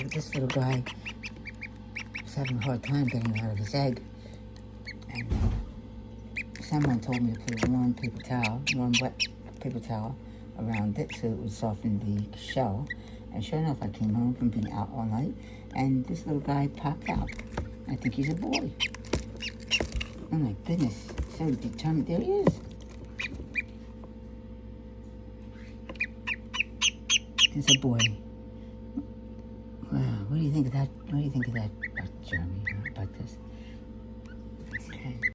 this little guy was having a hard time getting out of his egg. And someone told me to put a warm wet paper towel around it so it would soften the shell. And sure enough, I came home from being out all night, and this little guy popped out. I think he's a boy. Oh my goodness, so determined. There he is. It's a boy. Wow, what do you think of that? What do you think of that, Jeremy? About this?